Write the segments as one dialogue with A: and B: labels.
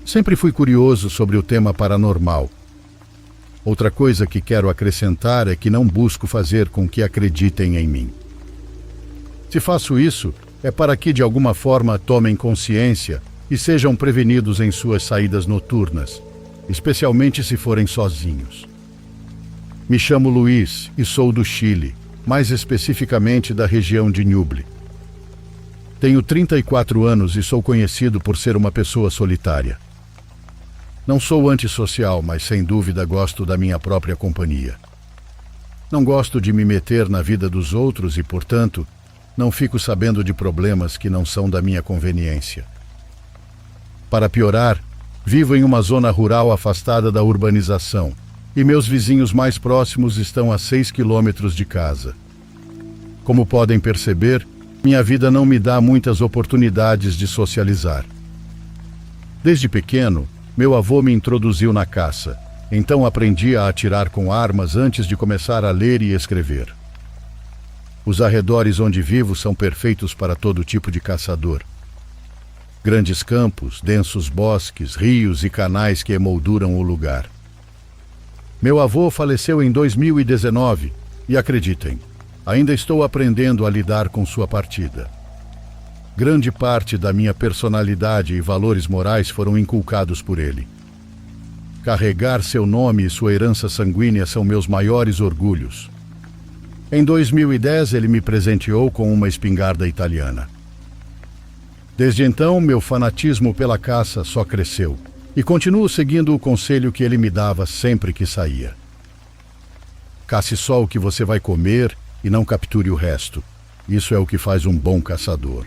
A: Sempre fui curioso sobre o tema paranormal. Outra coisa que quero acrescentar é que não busco fazer com que acreditem em mim. Se faço isso, é para que de alguma forma tomem consciência e sejam prevenidos em suas saídas noturnas, especialmente se forem sozinhos. Me chamo Luiz e sou do Chile, mais especificamente da região de Ñuble. Tenho 34 anos e sou conhecido por ser uma pessoa solitária. Não sou antissocial, mas sem dúvida gosto da minha própria companhia. Não gosto de me meter na vida dos outros e, portanto, não fico sabendo de problemas que não são da minha conveniência. Para piorar, vivo em uma zona rural afastada da urbanização e meus vizinhos mais próximos estão a 6 quilômetros de casa. Como podem perceber, minha vida não me dá muitas oportunidades de socializar. Desde pequeno, meu avô me introduziu na caça, então aprendi a atirar com armas antes de começar a ler e escrever. Os arredores onde vivo são perfeitos para todo tipo de caçador. Grandes campos, densos bosques, rios e canais que emolduram o lugar. Meu avô faleceu em 2019 e, acreditem, ainda estou aprendendo a lidar com sua partida. Grande parte da minha personalidade e valores morais foram inculcados por ele. Carregar seu nome e sua herança sanguínea são meus maiores orgulhos. Em 2010, ele me presenteou com uma espingarda italiana. Desde então, meu fanatismo pela caça só cresceu e continuo seguindo o conselho que ele me dava sempre que saía. Cace só o que você vai comer e não capture o resto. Isso é o que faz um bom caçador.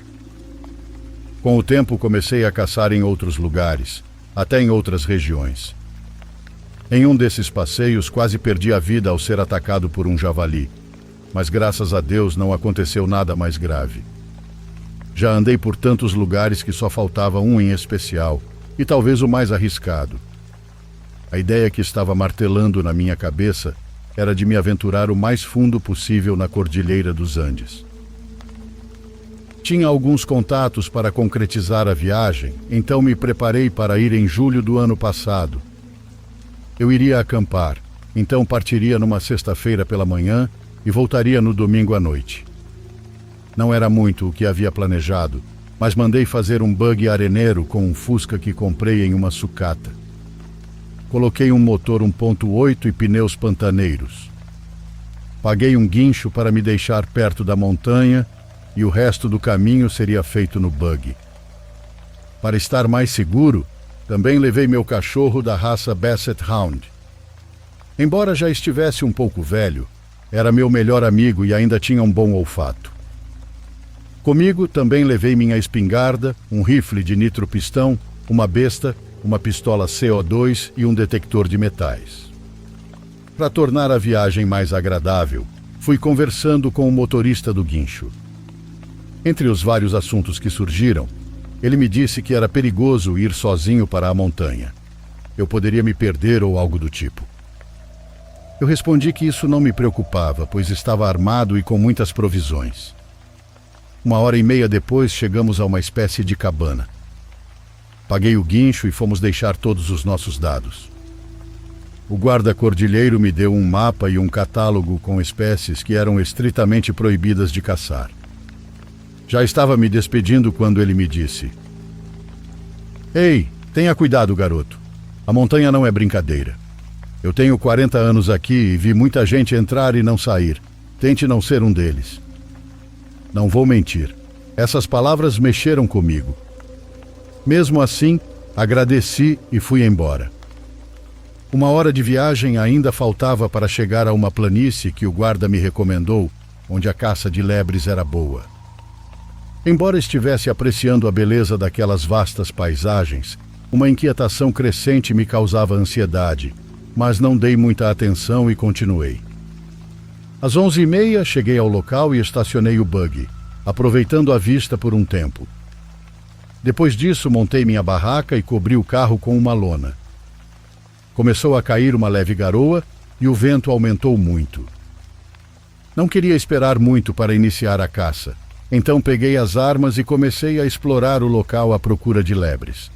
A: Com o tempo comecei a caçar em outros lugares, até em outras regiões. Em um desses passeios quase perdi a vida ao ser atacado por um javali, mas graças a Deus não aconteceu nada mais grave. Já andei por tantos lugares que só faltava um em especial, e talvez o mais arriscado. A ideia que estava martelando na minha cabeça era de me aventurar o mais fundo possível na Cordilheira dos Andes. Tinha alguns contatos para concretizar a viagem, então me preparei para ir em julho do ano passado. Eu iria acampar, então partiria numa sexta-feira pela manhã e voltaria no domingo à noite. Não era muito o que havia planejado, mas mandei fazer um buggy areneiro com um Fusca que comprei em uma sucata. Coloquei um motor 1.8 e pneus pantaneiros. Paguei um guincho para me deixar perto da montanha e o resto do caminho seria feito no buggy. Para estar mais seguro, também levei meu cachorro da raça Basset Hound. Embora já estivesse um pouco velho, era meu melhor amigo e ainda tinha um bom olfato. Comigo também levei minha espingarda, um rifle de nitropistão, uma besta, uma pistola CO2 e um detector de metais. Para tornar a viagem mais agradável, fui conversando com o motorista do guincho. Entre os vários assuntos que surgiram, ele me disse que era perigoso ir sozinho para a montanha. Eu poderia me perder ou algo do tipo. Eu respondi que isso não me preocupava, pois estava armado e com muitas provisões. 1h30 depois, chegamos a uma espécie de cabana. Paguei o guincho e fomos deixar todos os nossos dados. O guarda cordilheiro me deu um mapa e um catálogo com espécies que eram estritamente proibidas de caçar. Já estava me despedindo quando ele me disse: "Ei, tenha cuidado, garoto. A montanha não é brincadeira. Eu tenho 40 anos aqui e vi muita gente entrar e não sair. Tente não ser um deles." Não vou mentir. Essas palavras mexeram comigo. Mesmo assim, agradeci e fui embora. 1 hora de viagem ainda faltava para chegar a uma planície que o guarda me recomendou, onde a caça de lebres era boa. Embora estivesse apreciando a beleza daquelas vastas paisagens, uma inquietação crescente me causava ansiedade, mas não dei muita atenção e continuei. Às 11h30 cheguei ao local e estacionei o buggy, aproveitando a vista por um tempo. Depois disso, montei minha barraca e cobri o carro com uma lona. Começou a cair uma leve garoa e o vento aumentou muito. Não queria esperar muito para iniciar a caça, então peguei as armas e comecei a explorar o local à procura de lebres.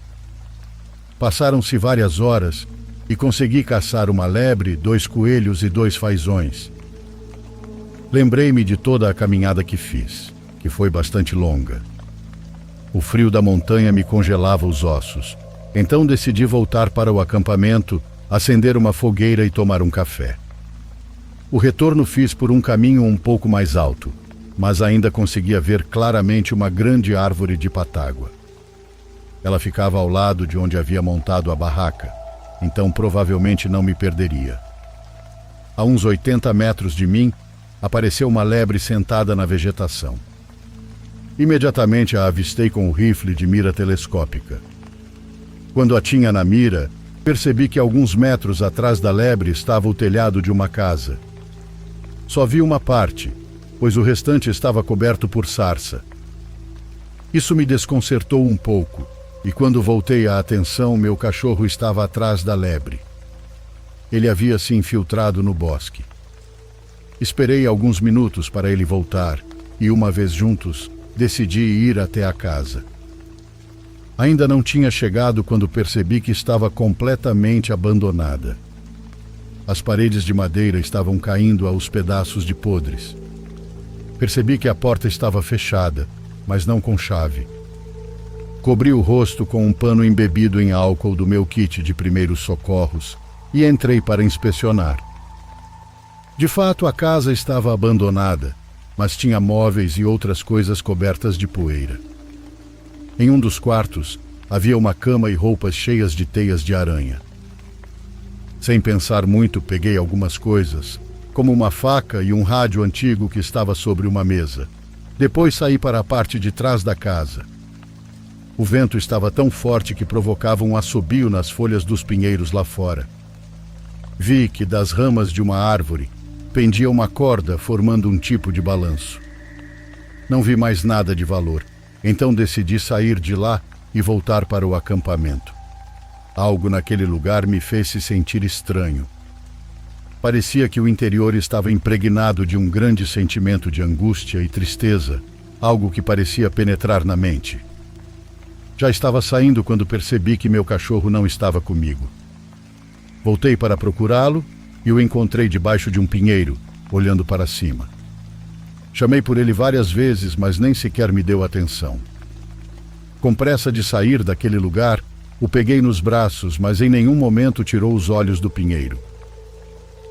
A: Passaram-se várias horas e consegui caçar uma lebre, 2 coelhos e 2 fazões. Lembrei-me de toda a caminhada que fiz, que foi bastante longa. O frio da montanha me congelava os ossos, então decidi voltar para o acampamento, acender uma fogueira e tomar um café. O retorno fiz por um caminho um pouco mais alto, mas ainda conseguia ver claramente uma grande árvore de patágua. Ela ficava ao lado de onde havia montado a barraca, então provavelmente não me perderia. A uns 80 metros de mim, apareceu uma lebre sentada na vegetação. Imediatamente a avistei com o rifle de mira telescópica. Quando a tinha na mira, percebi que alguns metros atrás da lebre estava o telhado de uma casa. Só vi uma parte, pois o restante estava coberto por sarça. Isso me desconcertou um pouco, e quando voltei a atenção, meu cachorro estava atrás da lebre. Ele havia se infiltrado no bosque. Esperei alguns minutos para ele voltar, e uma vez juntos, decidi ir até a casa. Ainda não tinha chegado quando percebi que estava completamente abandonada. As paredes de madeira estavam caindo aos pedaços de podres. Percebi que a porta estava fechada, mas não com chave. Cobri o rosto com um pano embebido em álcool do meu kit de primeiros socorros e entrei para inspecionar. De fato, a casa estava abandonada, mas tinha móveis e outras coisas cobertas de poeira. Em um dos quartos, havia uma cama e roupas cheias de teias de aranha. Sem pensar muito, peguei algumas coisas, como uma faca e um rádio antigo que estava sobre uma mesa. Depois saí para a parte de trás da casa. O vento estava tão forte que provocava um assobio nas folhas dos pinheiros lá fora. Vi que das ramas de uma árvore pendia uma corda formando um tipo de balanço. Não vi mais nada de valor, então decidi sair de lá e voltar para o acampamento. Algo naquele lugar me fez se sentir estranho. Parecia que o interior estava impregnado de um grande sentimento de angústia e tristeza, algo que parecia penetrar na mente. Já estava saindo quando percebi que meu cachorro não estava comigo. Voltei para procurá-lo e o encontrei debaixo de um pinheiro, olhando para cima. Chamei por ele várias vezes, mas nem sequer me deu atenção. Com pressa de sair daquele lugar, o peguei nos braços, mas em nenhum momento tirou os olhos do pinheiro.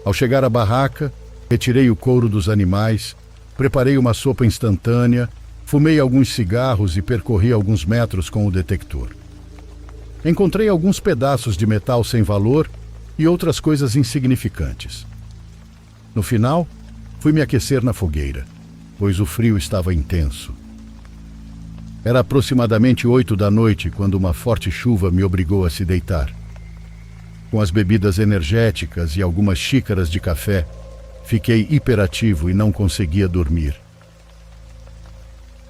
A: Ao chegar à barraca, retirei o couro dos animais, preparei uma sopa instantânea, fumei alguns cigarros e percorri alguns metros com o detector. Encontrei alguns pedaços de metal sem valor e outras coisas insignificantes. No final, fui me aquecer na fogueira, pois o frio estava intenso. Era aproximadamente 8 da noite quando uma forte chuva me obrigou a se deitar. Com as bebidas energéticas e algumas xícaras de café, fiquei hiperativo e não conseguia dormir.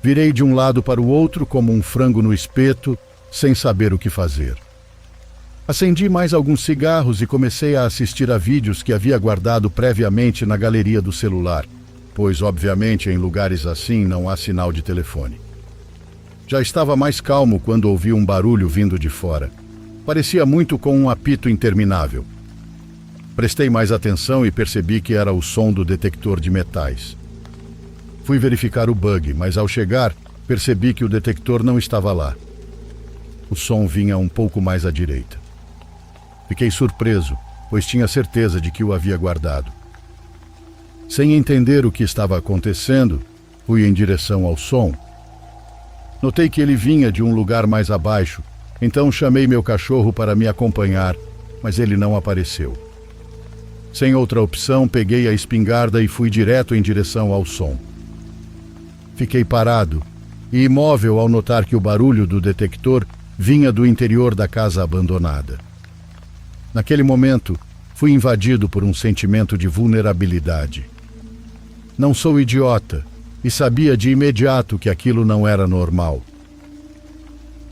A: Virei de um lado para o outro como um frango no espeto, sem saber o que fazer. Acendi mais alguns cigarros e comecei a assistir a vídeos que havia guardado previamente na galeria do celular, pois, obviamente, em lugares assim não há sinal de telefone. Já estava mais calmo quando ouvi um barulho vindo de fora. Parecia muito com um apito interminável. Prestei mais atenção e percebi que era o som do detector de metais. Fui verificar o bug, mas ao chegar, percebi que o detector não estava lá. O som vinha um pouco mais à direita. Fiquei surpreso, pois tinha certeza de que o havia guardado. Sem entender o que estava acontecendo, fui em direção ao som. Notei que ele vinha de um lugar mais abaixo, então chamei meu cachorro para me acompanhar, mas ele não apareceu. Sem outra opção, peguei a espingarda e fui direto em direção ao som. Fiquei parado e imóvel ao notar que o barulho do detector vinha do interior da casa abandonada. Naquele momento, fui invadido por um sentimento de vulnerabilidade. Não sou idiota e sabia de imediato que aquilo não era normal.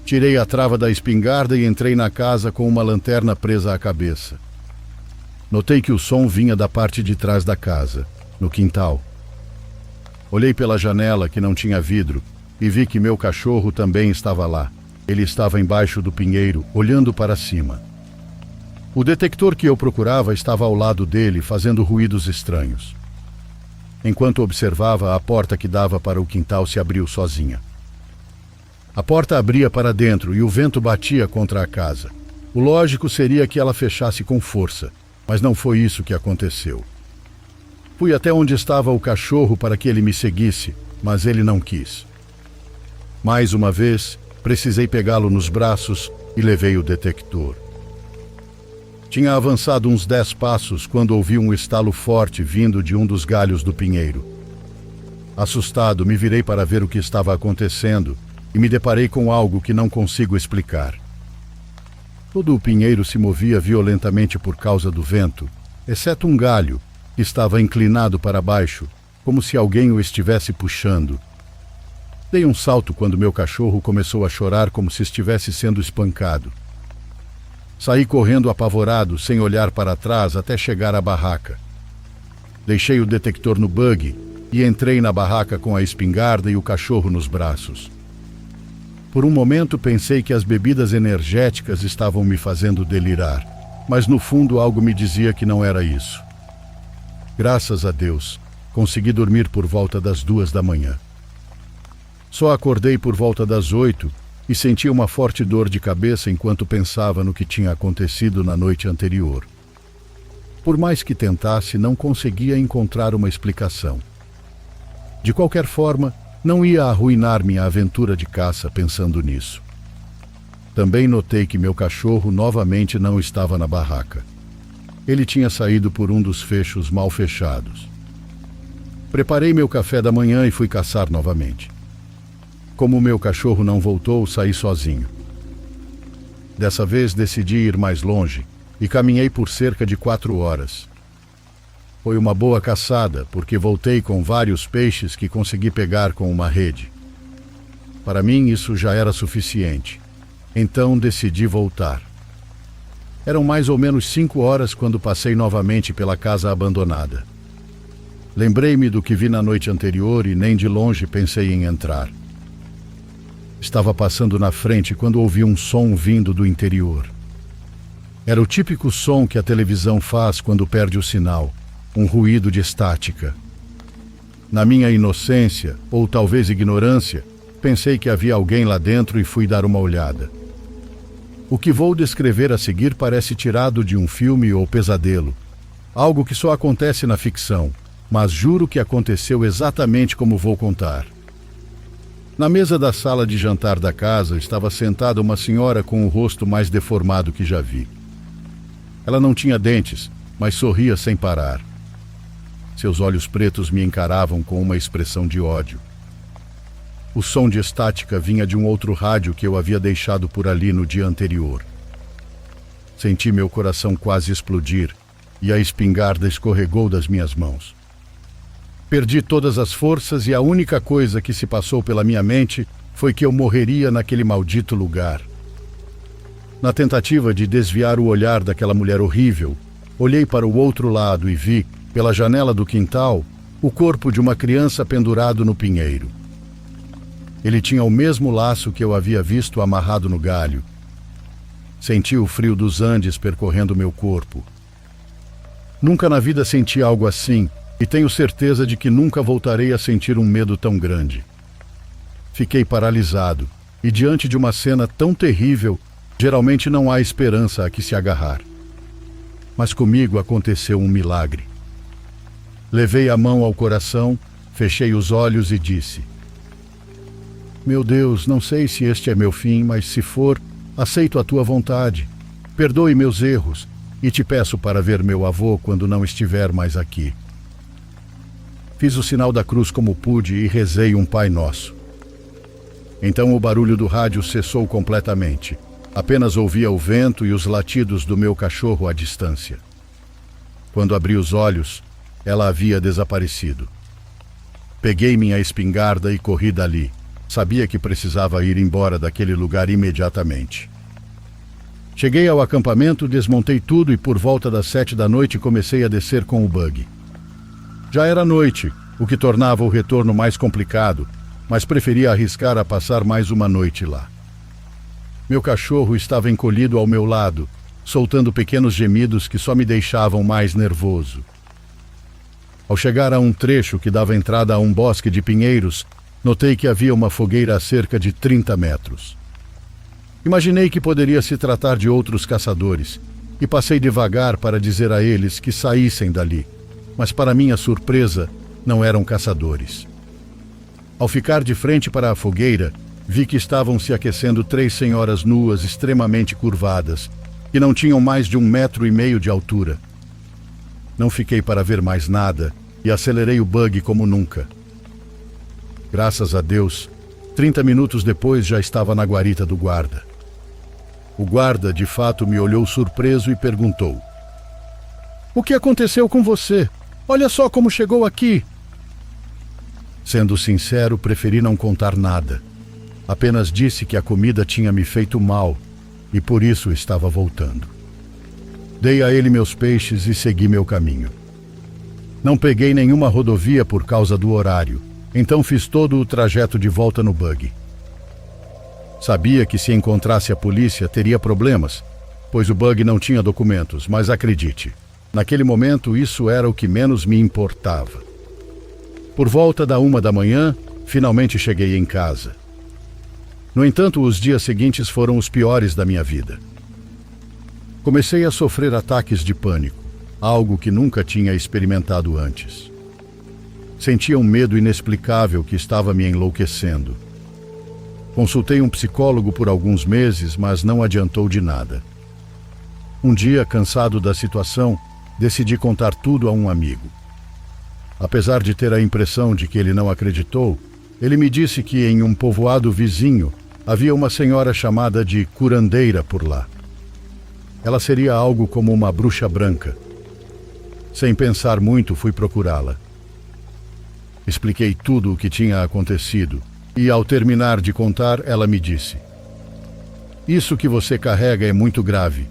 A: Tirei a trava da espingarda e entrei na casa com uma lanterna presa à cabeça. Notei que o som vinha da parte de trás da casa, no quintal. Olhei pela janela que não tinha vidro e vi que meu cachorro também estava lá. Ele estava embaixo do pinheiro, olhando para cima. O detector que eu procurava estava ao lado dele, fazendo ruídos estranhos. Enquanto observava, a porta que dava para o quintal se abriu sozinha. A porta abria para dentro e o vento batia contra a casa. O lógico seria que ela fechasse com força, mas não foi isso que aconteceu. Fui até onde estava o cachorro para que ele me seguisse, mas ele não quis. Mais uma vez, precisei pegá-lo nos braços e levei o detector. Tinha avançado uns 10 passos quando ouvi um estalo forte vindo de um dos galhos do pinheiro. Assustado, me virei para ver o que estava acontecendo e me deparei com algo que não consigo explicar. Todo o pinheiro se movia violentamente por causa do vento, exceto um galho que estava inclinado para baixo, como se alguém o estivesse puxando. Dei um salto quando meu cachorro começou a chorar como se estivesse sendo espancado. Saí correndo apavorado, sem olhar para trás, até chegar à barraca. Deixei o detector no buggy e entrei na barraca com a espingarda e o cachorro nos braços. Por um momento pensei que as bebidas energéticas estavam me fazendo delirar, mas no fundo algo me dizia que não era isso. Graças a Deus, consegui dormir por volta das 2 da manhã. Só acordei por volta das 8 e senti uma forte dor de cabeça enquanto pensava no que tinha acontecido na noite anterior. Por mais que tentasse, não conseguia encontrar uma explicação. De qualquer forma, não ia arruinar minha aventura de caça pensando nisso. Também notei que meu cachorro novamente não estava na barraca. Ele tinha saído por um dos fechos mal fechados. Preparei meu café da manhã e fui caçar novamente. Como meu cachorro não voltou, saí sozinho. Dessa vez decidi ir mais longe e caminhei por cerca de 4 horas. Foi uma boa caçada, porque voltei com vários peixes que consegui pegar com uma rede. Para mim, isso já era suficiente. Então decidi voltar. Eram mais ou menos 5 horas quando passei novamente pela casa abandonada. Lembrei-me do que vi na noite anterior e nem de longe pensei em entrar. Estava passando na frente quando ouvi um som vindo do interior. Era o típico som que a televisão faz quando perde o sinal, um ruído de estática. Na minha inocência, ou talvez ignorância, pensei que havia alguém lá dentro e fui dar uma olhada. O que vou descrever a seguir parece tirado de um filme ou pesadelo, algo que só acontece na ficção, mas juro que aconteceu exatamente como vou contar. Na mesa da sala de jantar da casa estava sentada uma senhora com o rosto mais deformado que já vi. Ela não tinha dentes, mas sorria sem parar. Seus olhos pretos me encaravam com uma expressão de ódio. O som de estática vinha de um outro rádio que eu havia deixado por ali no dia anterior. Senti meu coração quase explodir e a espingarda escorregou das minhas mãos. Perdi todas as forças e a única coisa que se passou pela minha mente foi que eu morreria naquele maldito lugar. Na tentativa de desviar o olhar daquela mulher horrível, olhei para o outro lado e vi, pela janela do quintal, o corpo de uma criança pendurado no pinheiro. Ele tinha o mesmo laço que eu havia visto amarrado no galho. Senti o frio dos Andes percorrendo meu corpo. Nunca na vida senti algo assim, e tenho certeza de que nunca voltarei a sentir um medo tão grande. Fiquei paralisado, e diante de uma cena tão terrível, geralmente não há esperança a que se agarrar. Mas comigo aconteceu um milagre. Levei a mão ao coração, fechei os olhos e disse: Meu Deus, não sei se este é meu fim, mas se for, aceito a tua vontade. Perdoe meus erros, e te peço para ver meu avô quando não estiver mais aqui. Fiz o sinal da cruz como pude e rezei um Pai Nosso. Então o barulho do rádio cessou completamente. Apenas ouvia o vento e os latidos do meu cachorro à distância. Quando abri os olhos, ela havia desaparecido. Peguei minha espingarda e corri dali. Sabia que precisava ir embora daquele lugar imediatamente. Cheguei ao acampamento, desmontei tudo e por volta das 7 da noite comecei a descer com o buggy. Já era noite, o que tornava o retorno mais complicado, mas preferia arriscar a passar mais uma noite lá. Meu cachorro estava encolhido ao meu lado, soltando pequenos gemidos que só me deixavam mais nervoso. Ao chegar a um trecho que dava entrada a um bosque de pinheiros, notei que havia uma fogueira a cerca de 30 metros. Imaginei que poderia se tratar de outros caçadores e passei devagar para dizer a eles que saíssem dali, mas para minha surpresa, não eram caçadores. Ao ficar de frente para a fogueira, vi que estavam se aquecendo 3 senhoras nuas extremamente curvadas, que não tinham mais de 1,5 metro de altura. Não fiquei para ver mais nada e acelerei o buggy como nunca. Graças a Deus, 30 minutos depois já estava na guarita do guarda. O guarda, de fato, me olhou surpreso e perguntou: "O que aconteceu com você? Olha só como chegou aqui." Sendo sincero, preferi não contar nada. Apenas disse que a comida tinha me feito mal e por isso estava voltando. Dei a ele meus peixes e segui meu caminho. Não peguei nenhuma rodovia por causa do horário, então fiz todo o trajeto de volta no buggy. Sabia que se encontrasse a polícia teria problemas, pois o buggy não tinha documentos, mas acredite, naquele momento isso era o que menos me importava. Por volta da 1 da manhã, finalmente cheguei em casa. No entanto, os dias seguintes foram os piores da minha vida. Comecei a sofrer ataques de pânico, algo que nunca tinha experimentado antes. Sentia um medo inexplicável que estava me enlouquecendo. Consultei um psicólogo por alguns meses, mas não adiantou de nada. Um dia, cansado da situação, decidi contar tudo a um amigo. Apesar de ter a impressão de que ele não acreditou, ele me disse que em um povoado vizinho havia uma senhora chamada de curandeira por lá. Ela seria algo como uma bruxa branca. Sem pensar muito, fui procurá-la. Expliquei tudo o que tinha acontecido e, ao terminar de contar, ela me disse: "Isso que você carrega é muito grave.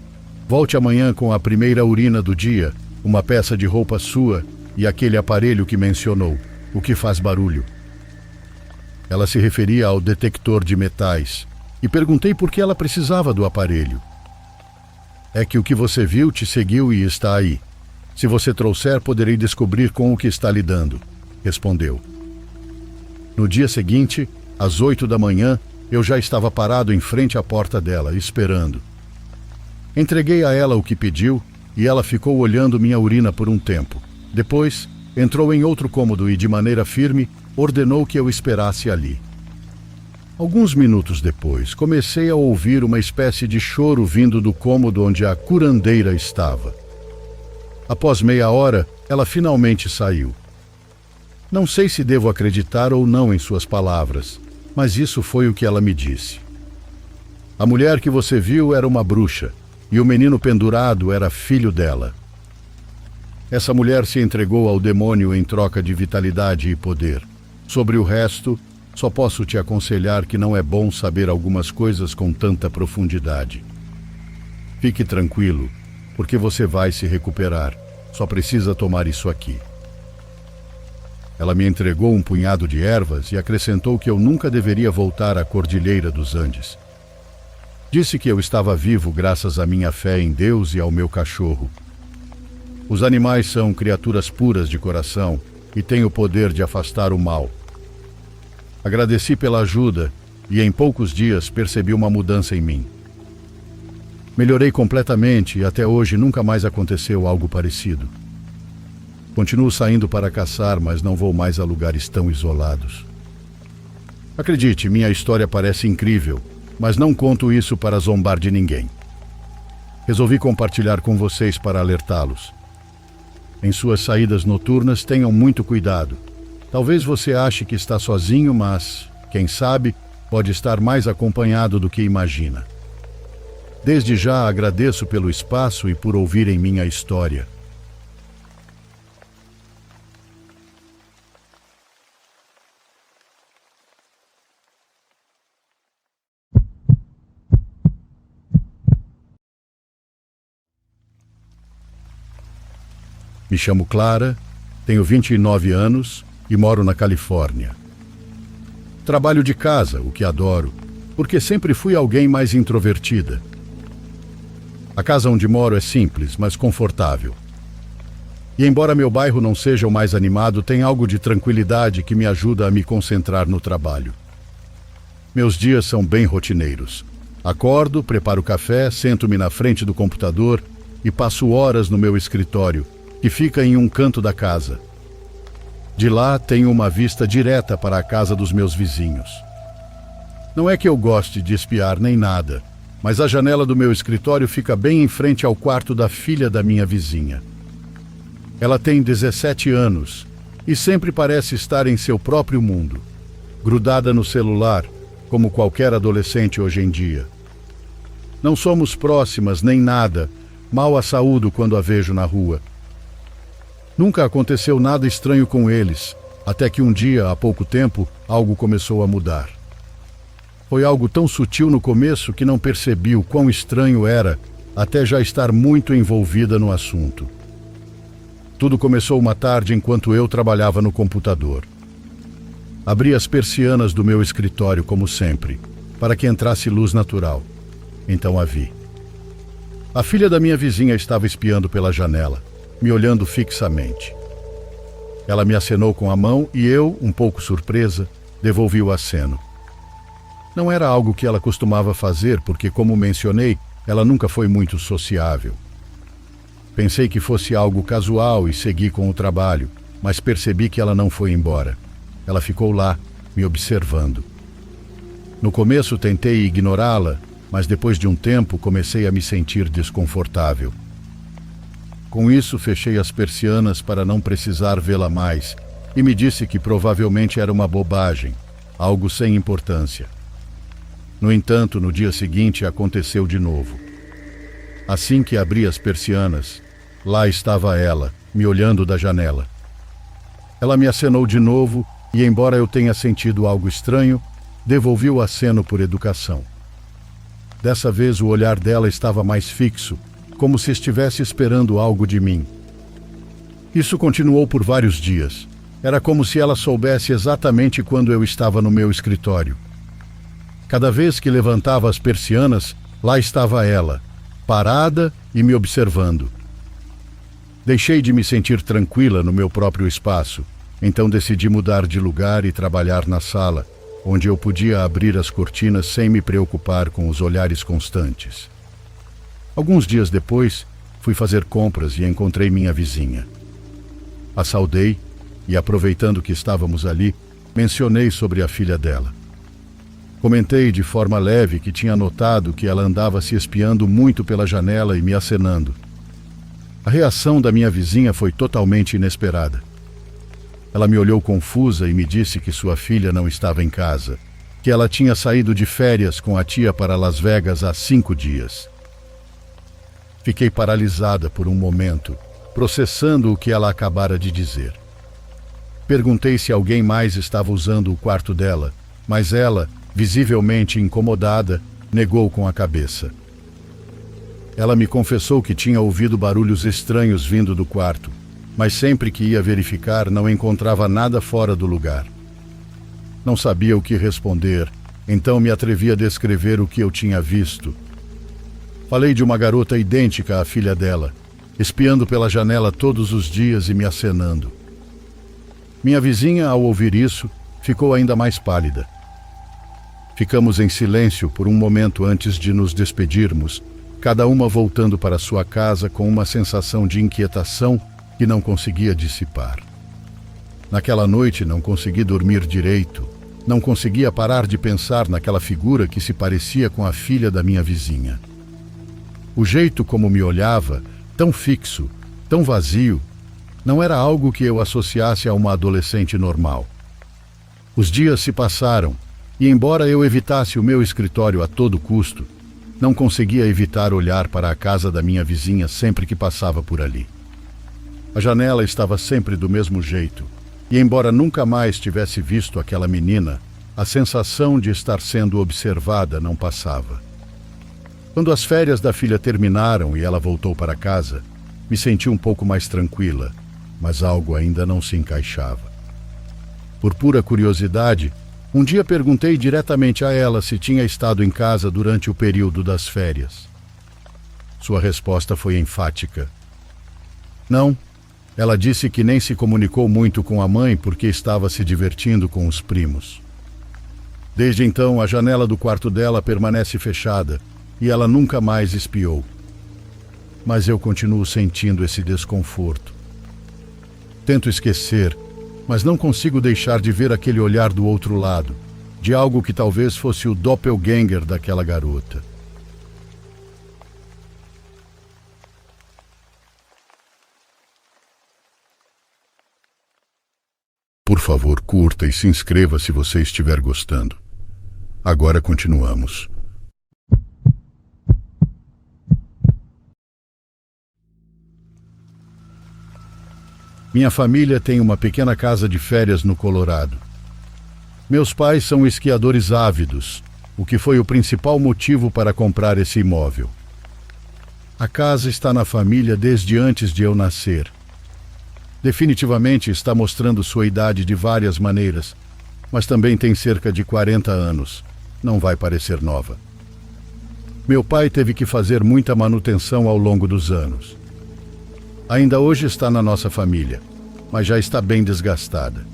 A: Volte amanhã com a primeira urina do dia, uma peça de roupa sua e aquele aparelho que mencionou, o que faz barulho." Ela se referia ao detector de metais e perguntei por que ela precisava do aparelho. "É que o que você viu te seguiu e está aí. Se você trouxer, poderei descobrir com o que está lidando", respondeu. No dia seguinte, às 8 da manhã, eu já estava parado em frente à porta dela, esperando. Entreguei a ela o que pediu e ela ficou olhando minha urina por um tempo. Depois, entrou em outro cômodo e, de maneira firme, ordenou que eu esperasse ali. Alguns minutos depois, comecei a ouvir uma espécie de choro vindo do cômodo onde a curandeira estava. Após meia hora, ela finalmente saiu. Não sei se devo acreditar ou não em suas palavras, mas isso foi o que ela me disse. "A mulher que você viu era uma bruxa, e o menino pendurado era filho dela. Essa mulher se entregou ao demônio em troca de vitalidade e poder. Sobre o resto, só posso te aconselhar que não é bom saber algumas coisas com tanta profundidade. Fique tranquilo, porque você vai se recuperar. Só precisa tomar isso aqui." Ela me entregou um punhado de ervas e acrescentou que eu nunca deveria voltar à Cordilheira dos Andes. Disse que eu estava vivo graças à minha fé em Deus e ao meu cachorro. Os animais são criaturas puras de coração e têm o poder de afastar o mal. Agradeci pela ajuda e em poucos dias percebi uma mudança em mim. Melhorei completamente e até hoje nunca mais aconteceu algo parecido. Continuo saindo para caçar, mas não vou mais a lugares tão isolados. Acredite, minha história parece incrível, mas não conto isso para zombar de ninguém. Resolvi compartilhar com vocês para alertá-los. Em suas saídas noturnas, tenham muito cuidado. Talvez você ache que está sozinho, mas, quem sabe, pode estar mais acompanhado do que imagina. Desde já agradeço pelo espaço e por ouvirem minha história. Me chamo Clara, tenho 29 anos e moro na Califórnia. Trabalho de casa, o que adoro, porque sempre fui alguém mais introvertida. A casa onde moro é simples, mas confortável. E embora meu bairro não seja o mais animado, tem algo de tranquilidade que me ajuda a me concentrar no trabalho. Meus dias são bem rotineiros. Acordo, preparo café, sento-me na frente do computador e passo horas no meu escritório, que fica em um canto da casa. De lá tenho uma vista direta para a casa dos meus vizinhos. Não é que eu goste de espiar nem nada, mas a janela do meu escritório fica bem em frente ao quarto da filha da minha vizinha. Ela tem 17 anos e sempre parece estar em seu próprio mundo, grudada no celular, como qualquer adolescente hoje em dia. Não somos próximas nem nada, mal a saúdo quando a vejo na rua. Nunca aconteceu nada estranho com eles, até que um dia, há pouco tempo, algo começou a mudar. Foi algo tão sutil no começo que não percebi o quão estranho era, até já estar muito envolvida no assunto. Tudo começou uma tarde enquanto eu trabalhava no computador. Abri as persianas do meu escritório, como sempre, para que entrasse luz natural. Então a vi. A filha da minha vizinha estava espiando pela janela, me olhando fixamente. Ela me acenou com a mão e eu, um pouco surpresa, devolvi o aceno. Não era algo que ela costumava fazer, porque, como mencionei, ela nunca foi muito sociável. Pensei que fosse algo casual e segui com o trabalho, mas percebi que ela não foi embora. Ela ficou lá, me observando. No começo tentei ignorá-la, mas depois de um tempo comecei a me sentir desconfortável. Com isso, fechei as persianas para não precisar vê-la mais e me disse que provavelmente era uma bobagem, algo sem importância. No entanto, no dia seguinte aconteceu de novo. Assim que abri as persianas, lá estava ela, me olhando da janela. Ela me acenou de novo e, embora eu tenha sentido algo estranho, devolvi o aceno por educação. Dessa vez o olhar dela estava mais fixo, como se estivesse esperando algo de mim. Isso continuou por vários dias. Era como se ela soubesse exatamente quando eu estava no meu escritório. Cada vez que levantava as persianas, lá estava ela, parada e me observando. Deixei de me sentir tranquila no meu próprio espaço, então decidi mudar de lugar e trabalhar na sala, onde eu podia abrir as cortinas sem me preocupar com os olhares constantes. Alguns dias depois, fui fazer compras e encontrei minha vizinha. A saudei e, aproveitando que estávamos ali, mencionei sobre a filha dela. Comentei de forma leve que tinha notado que ela andava se espiando muito pela janela e me acenando. A reação da minha vizinha foi totalmente inesperada. Ela me olhou confusa e me disse que sua filha não estava em casa, que ela tinha saído de férias com a tia para Las Vegas há 5 dias. Fiquei paralisada por um momento, processando o que ela acabara de dizer. Perguntei se alguém mais estava usando o quarto dela, mas ela, visivelmente incomodada, negou com a cabeça. Ela me confessou que tinha ouvido barulhos estranhos vindo do quarto, mas sempre que ia verificar não encontrava nada fora do lugar. Não sabia o que responder, então me atrevi a descrever o que eu tinha visto. Falei de uma garota idêntica à filha dela, espiando pela janela todos os dias e me acenando. Minha vizinha, ao ouvir isso, ficou ainda mais pálida. Ficamos em silêncio por um momento antes de nos despedirmos, cada uma voltando para sua casa com uma sensação de inquietação que não conseguia dissipar. Naquela noite não consegui dormir direito, não conseguia parar de pensar naquela figura que se parecia com a filha da minha vizinha. O jeito como me olhava, tão fixo, tão vazio, não era algo que eu associasse a uma adolescente normal. Os dias se passaram, e embora eu evitasse o meu escritório a todo custo, não conseguia evitar olhar para a casa da minha vizinha sempre que passava por ali. A janela estava sempre do mesmo jeito, e embora nunca mais tivesse visto aquela menina, a sensação de estar sendo observada não passava. Quando as férias da filha terminaram e ela voltou para casa, me senti um pouco mais tranquila, mas algo ainda não se encaixava. Por pura curiosidade, Um dia perguntei diretamente a ela se tinha estado em casa durante o período das férias. Sua resposta foi enfática. Não, ela disse que nem se comunicou muito com a mãe porque estava se divertindo com os primos. Desde então, a janela do quarto dela permanece fechada e ela nunca mais espiou. Mas eu continuo sentindo esse desconforto. Tento esquecer, mas não consigo deixar de ver aquele olhar do outro lado, de algo que talvez fosse o doppelganger daquela garota. Por favor, curta e se inscreva se você estiver gostando. Agora continuamos. Minha família tem uma pequena casa de férias no Colorado. Meus pais são esquiadores ávidos, o que foi o principal motivo para comprar esse imóvel. A casa está na família desde antes de eu nascer. Definitivamente está mostrando sua idade de várias maneiras, mas também tem cerca de 40 anos. Não vai parecer nova. Meu pai teve que fazer muita manutenção ao longo dos anos. Ainda hoje está na nossa família, mas já está bem desgastada.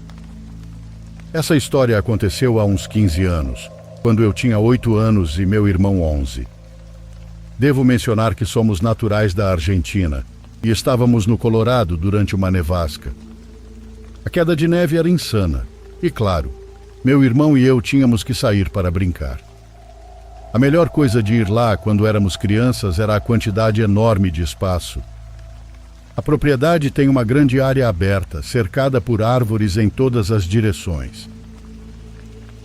A: Essa história aconteceu há uns 15 anos, quando eu tinha 8 anos e meu irmão 11. Devo mencionar que somos naturais da Argentina e estávamos no Colorado durante uma nevasca. A queda de neve era insana e, claro, meu irmão e eu tínhamos que sair para brincar. A melhor coisa de ir lá quando éramos crianças era a quantidade enorme de espaço. A propriedade tem uma grande área aberta, cercada por árvores em todas as direções.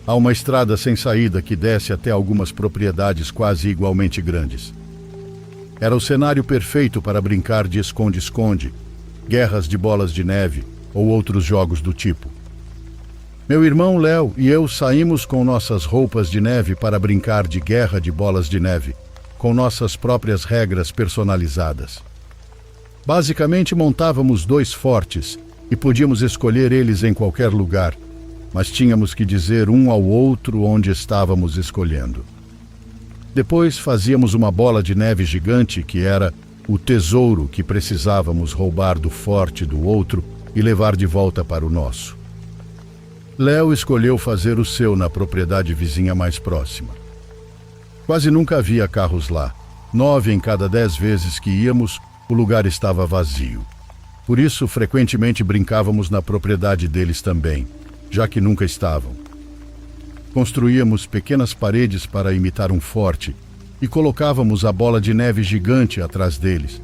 A: Há uma estrada sem saída que desce até algumas propriedades quase igualmente grandes. Era o cenário perfeito para brincar de esconde-esconde, guerras de bolas de neve ou outros jogos do tipo. Meu irmão Léo e eu saímos com nossas roupas de neve para brincar de guerra de bolas de neve, com nossas próprias regras personalizadas. Basicamente montávamos 2 fortes e podíamos escolher eles em qualquer lugar, mas tínhamos que dizer um ao outro onde estávamos escolhendo. Depois fazíamos uma bola de neve gigante que era o tesouro que precisávamos roubar do forte do outro e levar de volta para o nosso. Léo escolheu fazer o seu na propriedade vizinha mais próxima. Quase nunca havia carros lá. 9 em cada 10 vezes que íamos, o lugar estava vazio. Por isso, frequentemente brincávamos na propriedade deles também, já que nunca estavam. Construíamos pequenas paredes para imitar um forte e colocávamos a bola de neve gigante atrás deles.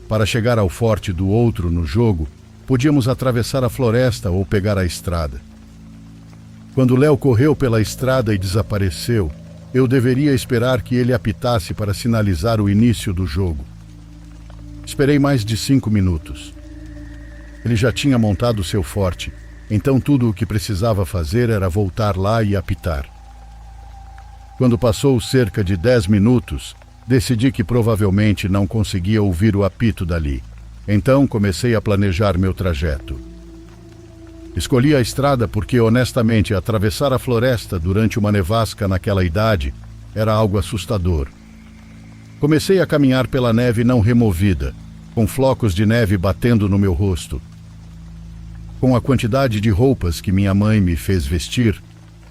A: Para chegar ao forte do outro no jogo, podíamos atravessar a floresta ou pegar a estrada. Quando Léo correu pela estrada e desapareceu, eu deveria esperar que ele apitasse para sinalizar o início do jogo. Esperei mais de 5 minutos. Ele já tinha montado seu forte, então tudo o que precisava fazer era voltar lá e apitar. Quando passou cerca de 10 minutos, decidi que provavelmente não conseguia ouvir o apito dali. Então comecei a planejar meu trajeto. Escolhi a estrada porque, honestamente, atravessar a floresta durante uma nevasca naquela idade era algo assustador. Comecei a caminhar pela neve não removida, com flocos de neve batendo no meu rosto. Com a quantidade de roupas que minha mãe me fez vestir,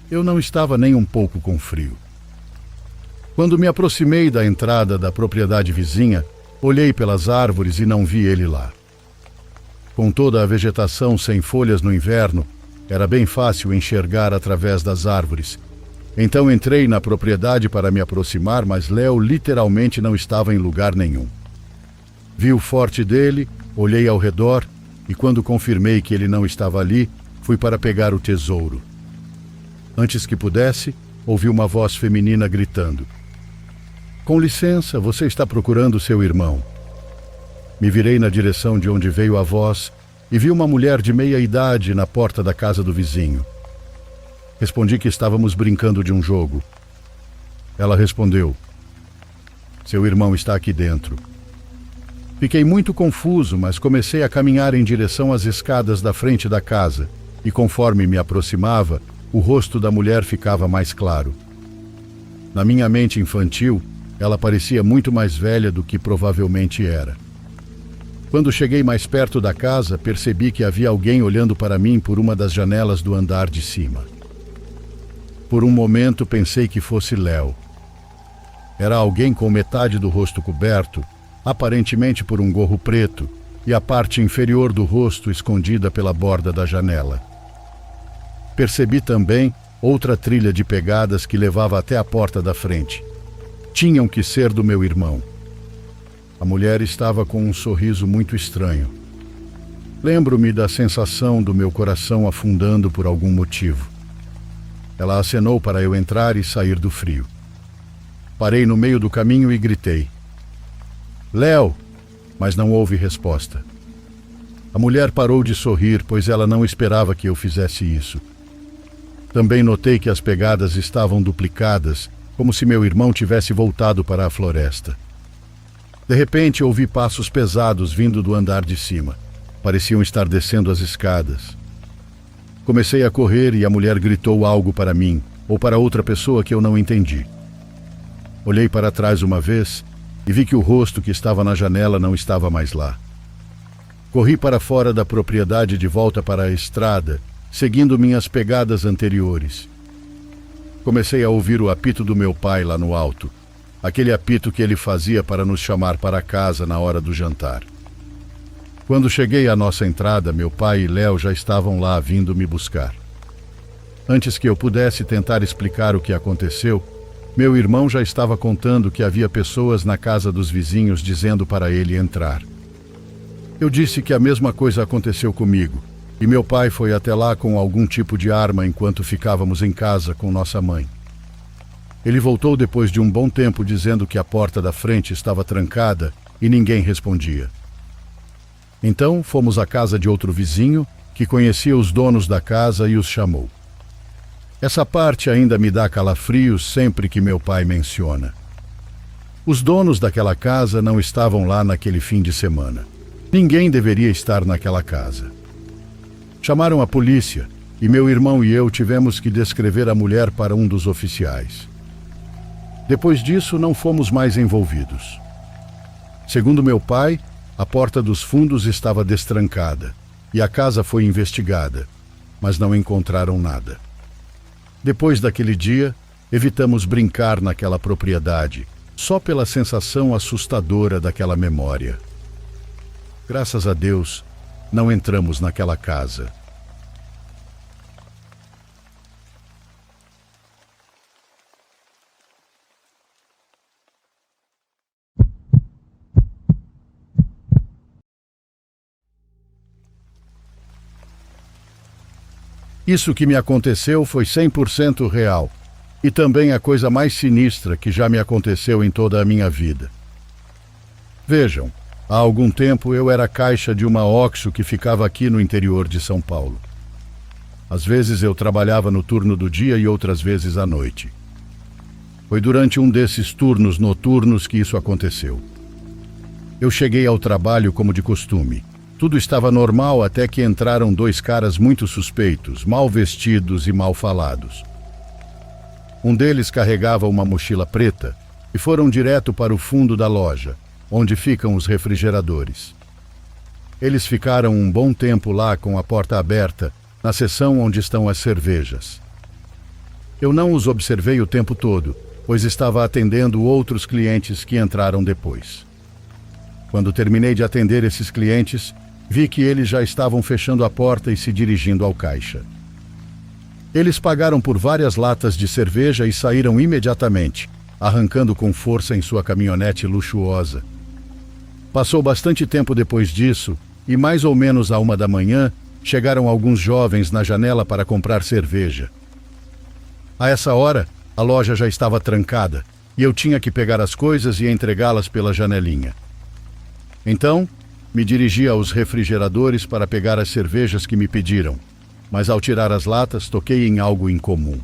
A: eu não estava nem um pouco com frio. Quando me aproximei da entrada da propriedade vizinha, olhei pelas árvores e não vi ele lá. Com toda a vegetação sem folhas no inverno, era bem fácil enxergar através das árvores. Então entrei na propriedade para me aproximar, mas Léo literalmente não estava em lugar nenhum. Vi o forte dele, olhei ao redor e quando confirmei que ele não estava ali, fui para pegar o tesouro. Antes que pudesse, ouvi uma voz feminina gritando: "Com licença, você está procurando seu irmão." Me virei na direção de onde veio a voz e vi uma mulher de meia idade na porta da casa do vizinho. Respondi que estávamos brincando de um jogo. Ela respondeu: "Seu irmão está aqui dentro." Fiquei muito confuso, mas comecei a caminhar em direção às escadas da frente da casa e, conforme me aproximava, o rosto da mulher ficava mais claro. Na minha mente infantil, ela parecia muito mais velha do que provavelmente era. Quando cheguei mais perto da casa, percebi que havia alguém olhando para mim por uma das janelas do andar de cima. Por um momento pensei que fosse Léo. Era alguém com metade do rosto coberto, aparentemente por um gorro preto, e a parte inferior do rosto escondida pela borda da janela. Percebi também outra trilha de pegadas que levava até a porta da frente. Tinham que ser do meu irmão. A mulher estava com um sorriso muito estranho. Lembro-me da sensação do meu coração afundando por algum motivo. Ela acenou para eu entrar e sair do frio. Parei no meio do caminho e gritei: "Léo!", mas não houve resposta. A mulher parou de sorrir, pois ela não esperava que eu fizesse isso. Também notei que as pegadas estavam duplicadas, como se meu irmão tivesse voltado para a floresta. De repente, ouvi passos pesados vindo do andar de cima. Pareciam estar descendo as escadas. Comecei a correr e a mulher gritou algo para mim, ou para outra pessoa que eu não entendi. Olhei para trás uma vez e vi que o rosto que estava na janela não estava mais lá. Corri para fora da propriedade de volta para a estrada, seguindo minhas pegadas anteriores. Comecei a ouvir o apito do meu pai lá no alto, aquele apito que ele fazia para nos chamar para casa na hora do jantar. Quando cheguei à nossa entrada, meu pai e Léo já estavam lá vindo me buscar. Antes que eu pudesse tentar explicar o que aconteceu, meu irmão já estava contando que havia pessoas na casa dos vizinhos dizendo para ele entrar. Eu disse que a mesma coisa aconteceu comigo, e meu pai foi até lá com algum tipo de arma enquanto ficávamos em casa com nossa mãe. Ele voltou depois de um bom tempo dizendo que a porta da frente estava trancada e ninguém respondia. Então fomos à casa de outro vizinho que conhecia os donos da casa e os chamou. Essa parte ainda me dá calafrios sempre que meu pai menciona. Os donos daquela casa não estavam lá naquele fim de semana. Ninguém deveria estar naquela casa. Chamaram a polícia e meu irmão e eu tivemos que descrever a mulher para um dos oficiais. Depois disso, não fomos mais envolvidos. Segundo meu pai, a porta dos fundos estava destrancada e a casa foi investigada, mas não encontraram nada. Depois daquele dia, evitamos brincar naquela propriedade, só pela sensação assustadora daquela memória. Graças a Deus, não entramos naquela casa. Isso que me aconteceu foi 100% real, e também a coisa mais sinistra que já me aconteceu em toda a minha vida. Vejam, há algum tempo eu era caixa de uma OXXO que ficava aqui no interior de São Paulo. Às vezes eu trabalhava no turno do dia e outras vezes à noite. Foi durante um desses turnos noturnos que isso aconteceu. Eu cheguei ao trabalho como de costume. Tudo estava normal até que entraram dois caras muito suspeitos, mal vestidos e mal falados. Um deles carregava uma mochila preta e foram direto para o fundo da loja, onde ficam os refrigeradores. Eles ficaram um bom tempo lá com a porta aberta, na seção onde estão as cervejas. Eu não os observei o tempo todo, pois estava atendendo outros clientes que entraram depois. Quando terminei de atender esses clientes, vi que eles já estavam fechando a porta e se dirigindo ao caixa. Eles pagaram por várias latas de cerveja e saíram imediatamente, arrancando com força em sua caminhonete luxuosa. Passou bastante tempo depois disso, e mais ou menos à 1 da manhã, chegaram alguns jovens na janela para comprar cerveja. A essa hora, a loja já estava trancada, e eu tinha que pegar as coisas e entregá-las pela janelinha. Então, me dirigi aos refrigeradores para pegar as cervejas que me pediram, mas ao tirar as latas, toquei em algo incomum.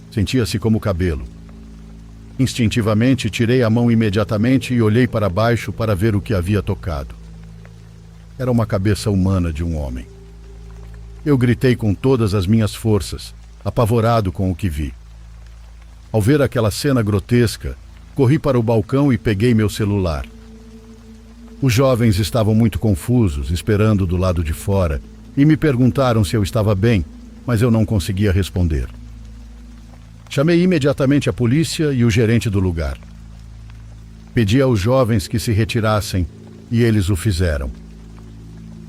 A: Sentia-se como cabelo. Instintivamente, tirei a mão imediatamente e olhei para baixo para ver o que havia tocado. Era uma cabeça humana de um homem. Eu gritei com todas as minhas forças, apavorado com o que vi. Ao ver aquela cena grotesca, corri para o balcão e peguei meu celular. Os jovens estavam muito confusos, esperando do lado de fora, e me perguntaram se eu estava bem, mas eu não conseguia responder. Chamei imediatamente a polícia e o gerente do lugar. Pedi aos jovens que se retirassem, e eles o fizeram.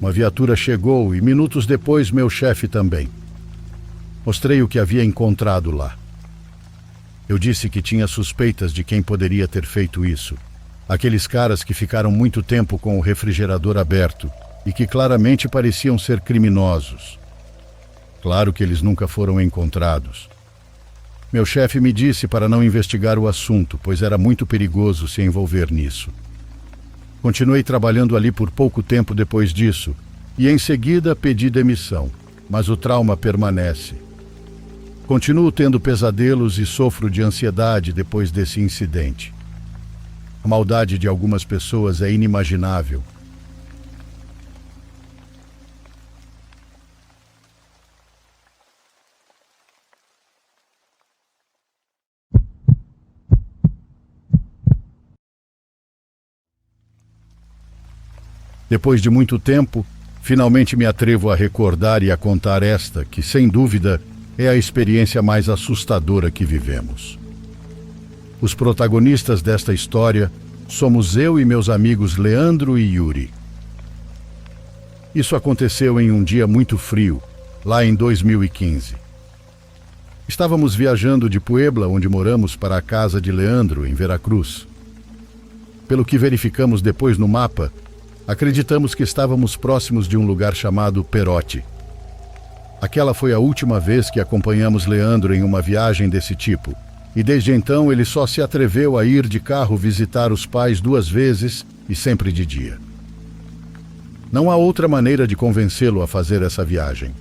A: Uma viatura chegou e minutos depois meu chefe também. Mostrei o que havia encontrado lá. Eu disse que tinha suspeitas de quem poderia ter feito isso. Aqueles caras que ficaram muito tempo com o refrigerador aberto e que claramente pareciam ser criminosos. Claro que eles nunca foram encontrados. Meu chefe me disse para não investigar o assunto, pois era muito perigoso se envolver nisso. Continuei trabalhando ali por pouco tempo depois disso e em seguida pedi demissão, mas o trauma permanece. Continuo tendo pesadelos e sofro de ansiedade depois desse incidente. A maldade de algumas pessoas é inimaginável. Depois de muito tempo, finalmente me atrevo a recordar e a contar esta, que sem dúvida é a experiência mais assustadora que vivemos. Os protagonistas desta história somos eu e meus amigos Leandro e Yuri. Isso aconteceu em um dia muito frio, lá em 2015. Estávamos viajando de Puebla, onde moramos, para a casa de Leandro, em Veracruz. Pelo que verificamos depois no mapa, acreditamos que estávamos próximos de um lugar chamado Perote. Aquela foi a última vez que acompanhamos Leandro em uma viagem desse tipo, e desde então ele só se atreveu a ir de carro visitar os pais 2 vezes e sempre de dia. Não há outra maneira de convencê-lo a fazer essa viagem.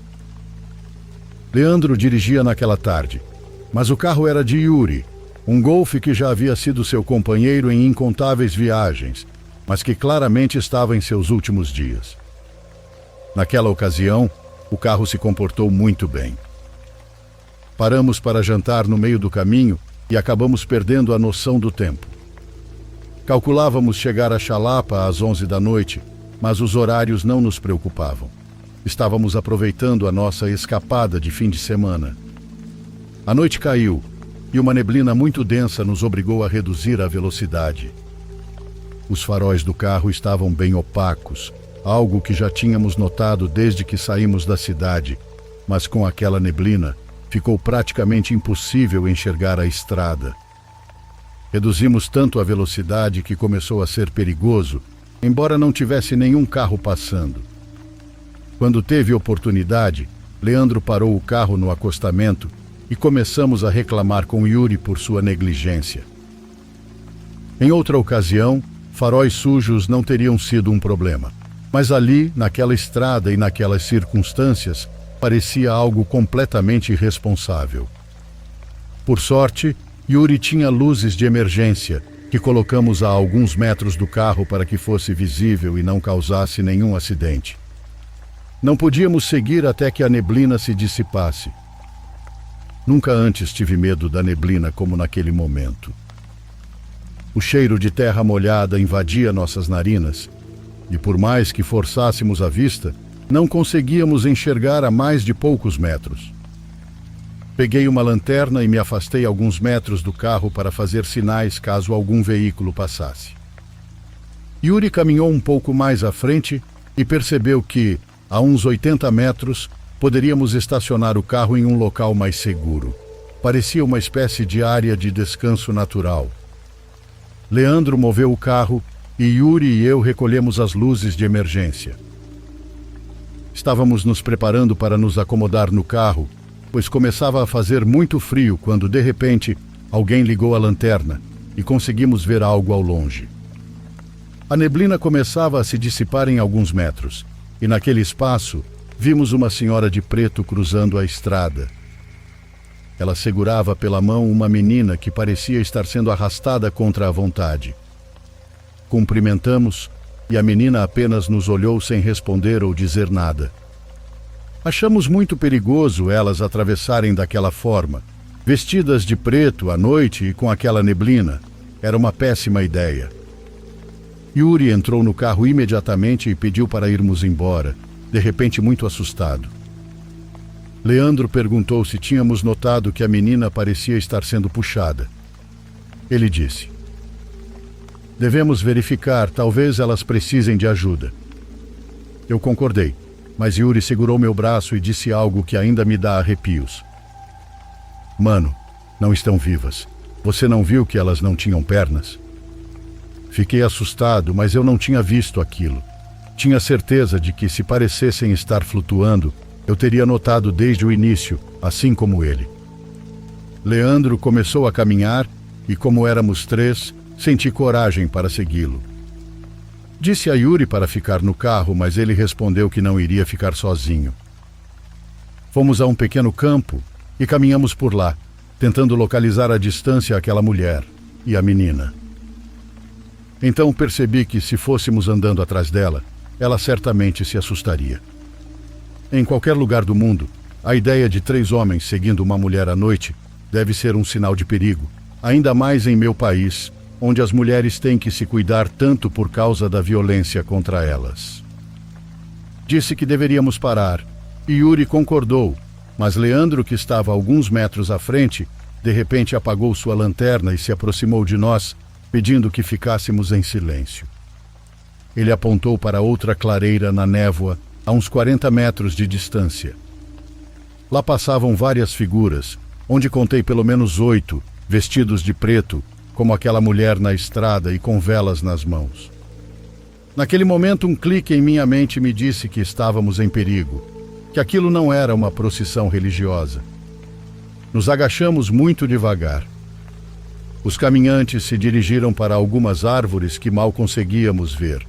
A: Leandro dirigia naquela tarde, mas o carro era de Yuri, um Golf que já havia sido seu companheiro em incontáveis viagens, mas que claramente estava em seus últimos dias. Naquela ocasião, o carro se comportou muito bem. Paramos para jantar no meio do caminho e acabamos perdendo a noção do tempo. Calculávamos chegar a Xalapa às 11 da noite, mas os horários não nos preocupavam. Estávamos aproveitando a nossa escapada de fim de semana. A noite caiu e uma neblina muito densa nos obrigou a reduzir a velocidade. Os faróis do carro estavam bem opacos, algo que já tínhamos notado desde que saímos da cidade, mas com aquela neblina ficou praticamente impossível enxergar a estrada. Reduzimos tanto a velocidade que começou a ser perigoso, embora não tivesse nenhum carro passando. Quando teve oportunidade, Leandro parou o carro no acostamento e começamos a reclamar com Yuri por sua negligência. Em outra ocasião, faróis sujos não teriam sido um problema, mas ali, naquela estrada e naquelas circunstâncias, parecia algo completamente irresponsável. Por sorte, Yuri tinha luzes de emergência, que colocamos a alguns metros do carro para que fosse visível e não causasse nenhum acidente. Não podíamos seguir até que a neblina se dissipasse. Nunca antes tive medo da neblina como naquele momento. O cheiro de terra molhada invadia nossas narinas, e por mais que forçássemos a vista, não conseguíamos enxergar a mais de poucos metros. Peguei uma lanterna e me afastei alguns metros do carro para fazer sinais caso algum veículo passasse. Yuri caminhou um pouco mais à frente e percebeu que, a uns 80 metros, poderíamos estacionar o carro em um local mais seguro. Parecia uma espécie de área de descanso natural. Leandro moveu o carro e Yuri e eu recolhemos as luzes de emergência. Estávamos nos preparando para nos acomodar no carro, pois começava a fazer muito frio quando, de repente, alguém ligou a lanterna e conseguimos ver algo ao longe. A neblina começava a se dissipar em alguns metros, e naquele espaço vimos uma senhora de preto cruzando a estrada. Ela segurava pela mão uma menina que parecia estar sendo arrastada contra a vontade. Cumprimentamos e a menina apenas nos olhou sem responder ou dizer nada. Achamos muito perigoso elas atravessarem daquela forma, vestidas de preto à noite e com aquela neblina. Era uma péssima ideia. Yuri entrou no carro imediatamente e pediu para irmos embora, de repente muito assustado. Leandro perguntou se tínhamos notado que a menina parecia estar sendo puxada. Ele disse: devemos verificar, talvez elas precisem de ajuda. Eu concordei, mas Yuri segurou meu braço e disse algo que ainda me dá arrepios. Mano, não estão vivas. Você não viu que elas não tinham pernas? Fiquei assustado, mas eu não tinha visto aquilo. Tinha certeza de que, se parecessem estar flutuando, eu teria notado desde o início, assim como ele. Leandro começou a caminhar e, como éramos 3, senti coragem para segui-lo. Disse a Yuri para ficar no carro, mas ele respondeu que não iria ficar sozinho. Fomos a um pequeno campo e caminhamos por lá, tentando localizar à distância aquela mulher e a menina. Então percebi que, se fôssemos andando atrás dela, ela certamente se assustaria. Em qualquer lugar do mundo, a ideia de 3 homens seguindo uma mulher à noite deve ser um sinal de perigo, ainda mais em meu país, onde as mulheres têm que se cuidar tanto por causa da violência contra elas. Disse que deveríamos parar, e Yuri concordou, mas Leandro, que estava a alguns metros à frente, de repente apagou sua lanterna e se aproximou de nós, pedindo que ficássemos em silêncio. Ele apontou para outra clareira na névoa, a uns 40 metros de distância. Lá passavam várias figuras, onde contei pelo menos 8, vestidos de preto, como aquela mulher na estrada e com velas nas mãos. Naquele momento, um clique em minha mente me disse que estávamos em perigo, que aquilo não era uma procissão religiosa. Nos agachamos muito devagar. Os caminhantes se dirigiram para algumas árvores que mal conseguíamos ver.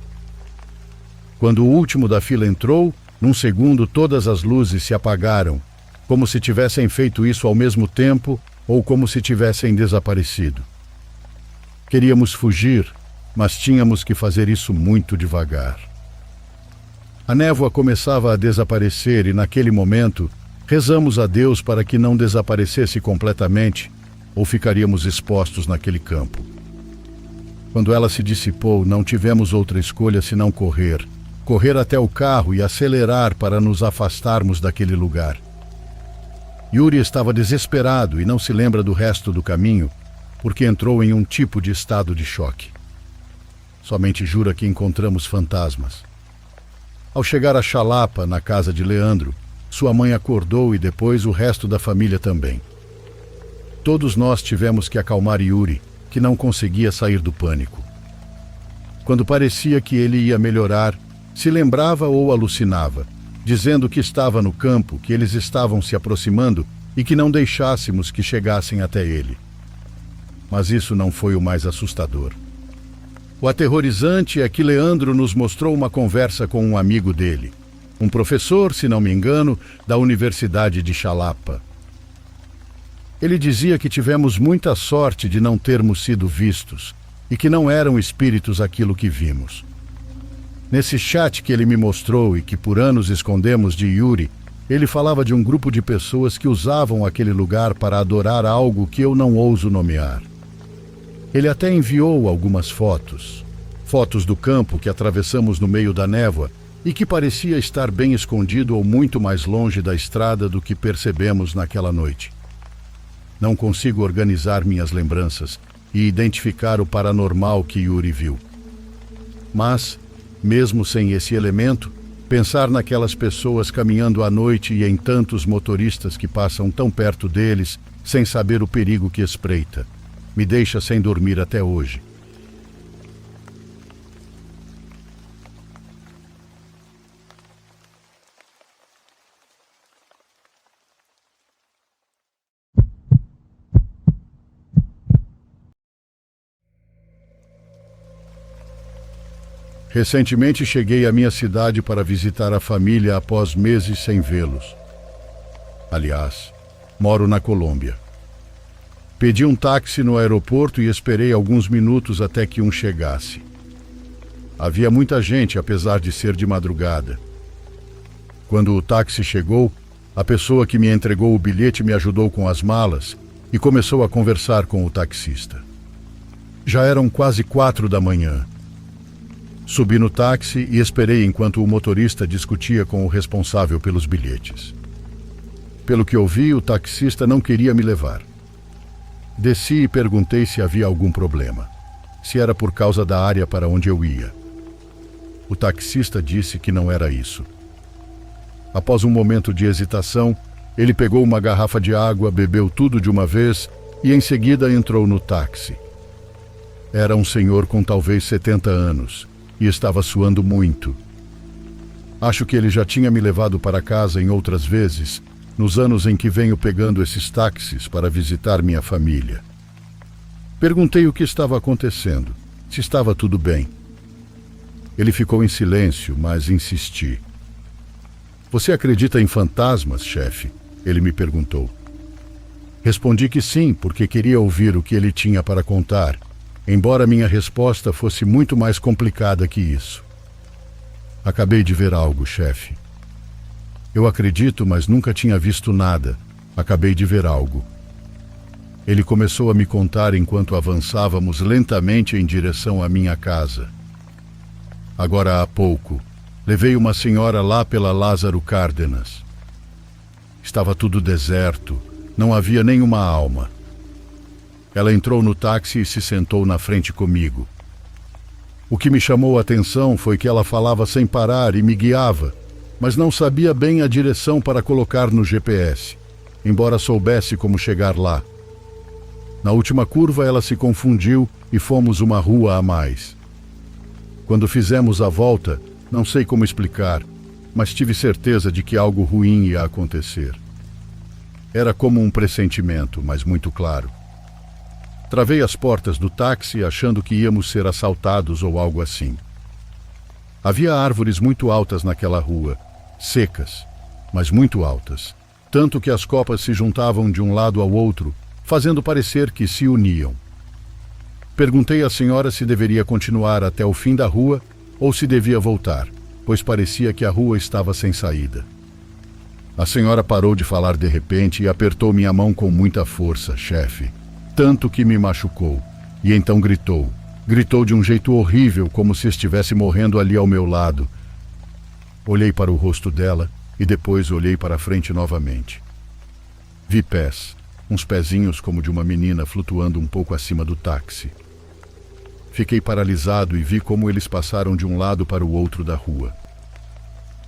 A: Quando o último da fila entrou, num segundo todas as luzes se apagaram, como se tivessem feito isso ao mesmo tempo ou como se tivessem desaparecido. Queríamos fugir, mas tínhamos que fazer isso muito devagar. A névoa começava a desaparecer e, naquele momento, rezamos a Deus para que não desaparecesse completamente ou ficaríamos expostos naquele campo. Quando ela se dissipou, não tivemos outra escolha senão correr até o carro e acelerar para nos afastarmos daquele lugar. Yuri estava desesperado e não se lembra do resto do caminho, porque entrou em um tipo de estado de choque. Somente jura que encontramos fantasmas. Ao chegar a Xalapa, na casa de Leandro, sua mãe acordou e depois o resto da família também. Todos nós tivemos que acalmar Yuri, que não conseguia sair do pânico. Quando parecia que ele ia melhorar, se lembrava ou alucinava, dizendo que estava no campo, que eles estavam se aproximando e que não deixássemos que chegassem até ele. Mas isso não foi o mais assustador. O aterrorizante é que Leandro nos mostrou uma conversa com um amigo dele, um professor, se não me engano, da Universidade de Xalapa. Ele dizia que tivemos muita sorte de não termos sido vistos e que não eram espíritos aquilo que vimos. Nesse chat que ele me mostrou e que por anos escondemos de Yuri, ele falava de um grupo de pessoas que usavam aquele lugar para adorar algo que eu não ouso nomear. Ele até enviou algumas fotos do campo que atravessamos no meio da névoa e que parecia estar bem escondido ou muito mais longe da estrada do que percebemos naquela noite. Não consigo organizar minhas lembranças e identificar o paranormal que Yuri viu. Mas, mesmo sem esse elemento, pensar naquelas pessoas caminhando à noite e em tantos motoristas que passam tão perto deles, sem saber o perigo que espreita, me deixa sem dormir até hoje. Recentemente cheguei à minha cidade para visitar a família após meses sem vê-los. Aliás, moro na Colômbia. Pedi um táxi no aeroporto e esperei alguns minutos até que um chegasse. Havia muita gente, apesar de ser de madrugada. Quando o táxi chegou, a pessoa que me entregou o bilhete me ajudou com as malas e começou a conversar com o taxista. Já eram quase 4 da manhã. Subi no táxi e esperei enquanto o motorista discutia com o responsável pelos bilhetes. Pelo que ouvi, o taxista não queria me levar. Desci e perguntei se havia algum problema, se era por causa da área para onde eu ia. O taxista disse que não era isso. Após um momento de hesitação, ele pegou uma garrafa de água, bebeu tudo de uma vez e em seguida entrou no táxi. Era um senhor com talvez 70 anos e estava suando muito. Acho que ele já tinha me levado para casa em outras vezes, nos anos em que venho pegando esses táxis para visitar minha família. Perguntei o que estava acontecendo, se estava tudo bem. Ele ficou em silêncio, mas insisti. Você acredita em fantasmas, chefe? Ele me perguntou. Respondi que sim, porque queria ouvir o que ele tinha para contar, embora minha resposta fosse muito mais complicada que isso. Acabei de ver algo, chefe. Eu acredito, mas nunca tinha visto nada. Acabei de ver algo. Ele começou a me contar enquanto avançávamos lentamente em direção à minha casa. Agora há pouco, levei uma senhora lá pela Lázaro Cárdenas. Estava tudo deserto, não havia nenhuma alma. Ela entrou no táxi e se sentou na frente comigo. O que me chamou a atenção foi que ela falava sem parar e me guiava, mas não sabia bem a direção para colocar no GPS, embora soubesse como chegar lá. Na última curva ela se confundiu e fomos uma rua a mais. Quando fizemos a volta, não sei como explicar, mas tive certeza de que algo ruim ia acontecer. Era como um pressentimento, mas muito claro. Travei as portas do táxi achando que íamos ser assaltados ou algo assim. Havia árvores muito altas naquela rua, secas, mas muito altas, tanto que as copas se juntavam de um lado ao outro, fazendo parecer que se uniam. Perguntei à senhora se deveria continuar até o fim da rua ou se devia voltar, pois parecia que a rua estava sem saída. A senhora parou de falar de repente e apertou minha mão com muita força, chefe, tanto que me machucou, e então gritou. Gritou de um jeito horrível, como se estivesse morrendo ali ao meu lado. Olhei para o rosto dela e depois olhei para a frente novamente. Vi pés, uns pezinhos como de uma menina flutuando um pouco acima do táxi. Fiquei paralisado e vi como eles passaram de um lado para o outro da rua.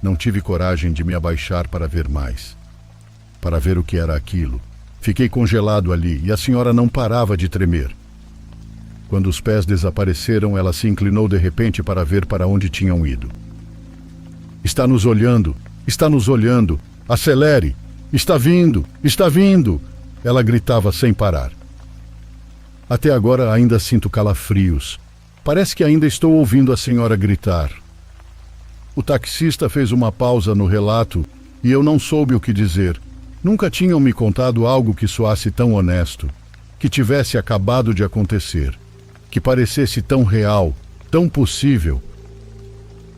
A: Não tive coragem de me abaixar para ver mais, para ver o que era aquilo. Fiquei congelado ali e a senhora não parava de tremer. Quando os pés desapareceram, ela se inclinou de repente para ver para onde tinham ido. Está nos olhando! Está nos olhando! Acelere! Está vindo! Está vindo! Ela gritava sem parar. Até agora ainda sinto calafrios. Parece que ainda estou ouvindo a senhora gritar. O taxista fez uma pausa no relato e eu não soube o que dizer. Nunca tinham me contado algo que soasse tão honesto, que tivesse acabado de acontecer, que parecesse tão real, tão possível.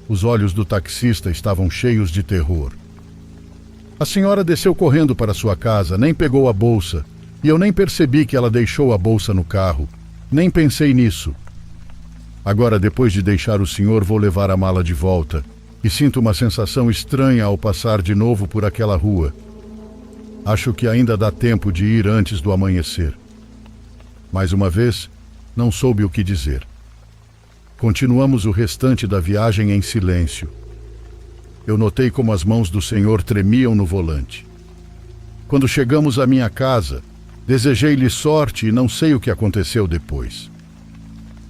A: Os olhos do taxista estavam cheios de terror. A senhora desceu correndo para sua casa, nem pegou a bolsa, e eu nem percebi que ela deixou a bolsa no carro. Nem pensei nisso. Agora, depois de deixar o senhor, vou levar a mala de volta, e sinto uma sensação estranha ao passar de novo por aquela rua. Acho que ainda dá tempo de ir antes do amanhecer. Mais uma vez, não soube o que dizer. Continuamos o restante da viagem em silêncio. Eu notei como as mãos do senhor tremiam no volante. Quando chegamos à minha casa, desejei-lhe sorte e não sei o que aconteceu depois.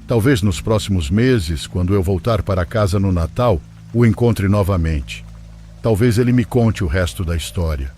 A: Talvez nos próximos meses, quando eu voltar para casa no Natal, o encontre novamente. Talvez ele me conte o resto da história.